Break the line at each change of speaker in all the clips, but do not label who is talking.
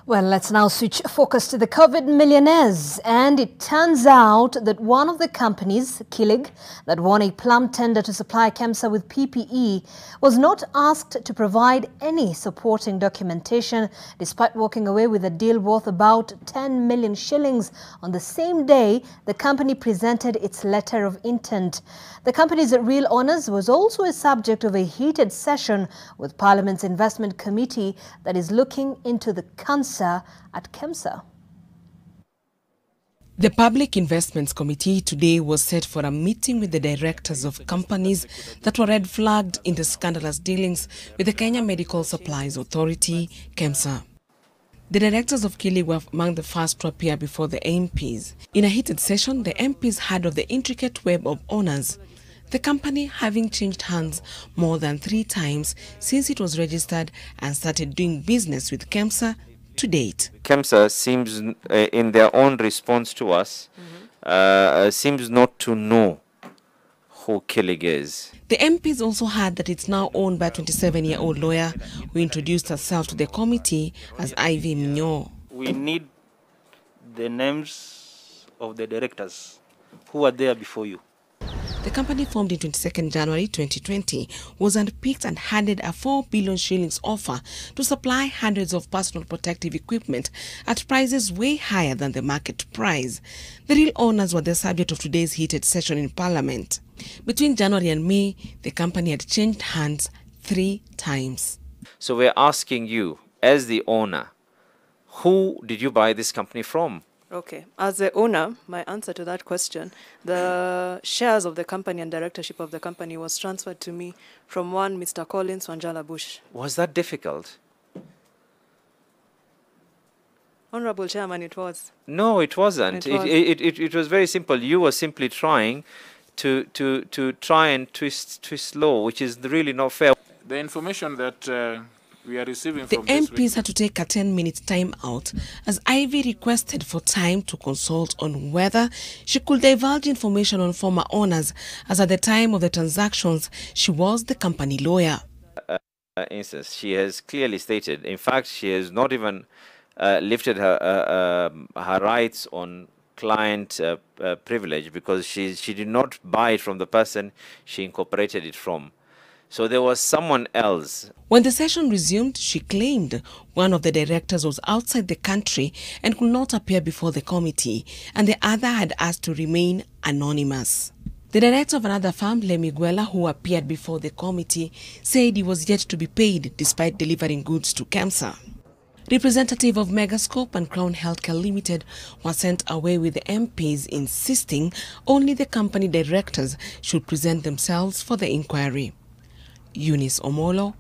Well, let's now switch focus to the COVID millionaires. And it turns out that one of the companies, Kilig, that won a plum tender to supply KEMSA with PPE, was not asked to provide any supporting documentation, despite walking away with a deal worth about 10 million shillings on the same day the company presented its letter of intent. The company's real owners was also a subject of a heated session with Parliament's Investment Committee that is looking into the cancer at KEMSA.
The Public Investments Committee today was set for a meeting with the directors of companies that were red flagged in the scandalous dealings with the Kenya Medical Supplies Authority, KEMSA. The directors of Kilig were among the first to appear before the MPs. In a heated session, the MPs heard of the intricate web of owners, the company having changed hands more than 3 times since it was registered and started doing business with KEMSA to date.
KEMSA seems, in their own response to us, seems not to know who Kilig is.
The MPs also heard that it's now owned by a 27-year-old lawyer who introduced herself to the committee as Ivy Mnyo.
We need the names of the directors who were there before you.
The company, formed in 22nd January 2020, was unpicked and handed a 4 billion shillings offer to supply hundreds of personal protective equipment at prices way higher than the market price. The real owners were the subject of today's heated session in Parliament. Between January and May, the company had changed hands 3 times.
So we're asking you, as the owner, who did you buy this company from?
Okay. As the owner, my answer to that question, the shares of the company and directorship of the company was transferred to me from one Mr. Collins Wanjala Bush.
Was that difficult?
Honorable Chairman, it was.
No, it wasn't. It was very simple. You were simply trying to try and twist law, which is really not fair.
The information that we are receiving
the
from this
MPs had to take a 10-minute time out as Ivy requested for time to consult on whether she could divulge information on former owners, as at the time of the transactions, she was the company lawyer.
Instance, she has clearly stated, in fact, she has not even lifted her rights on client privilege, because she did not buy it from the person she incorporated it from. So there was someone else.
When the session resumed, she claimed one of the directors was outside the country and could not appear before the committee, and the other had asked to remain anonymous. The director of another firm, Lemiguela, who appeared before the committee, said he was yet to be paid despite delivering goods to KEMSA. Representative of Megascope and Crown Healthcare Limited were sent away with the MPs insisting only the company directors should present themselves for the inquiry. Eunice Omolo,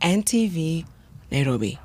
NTV, Nairobi.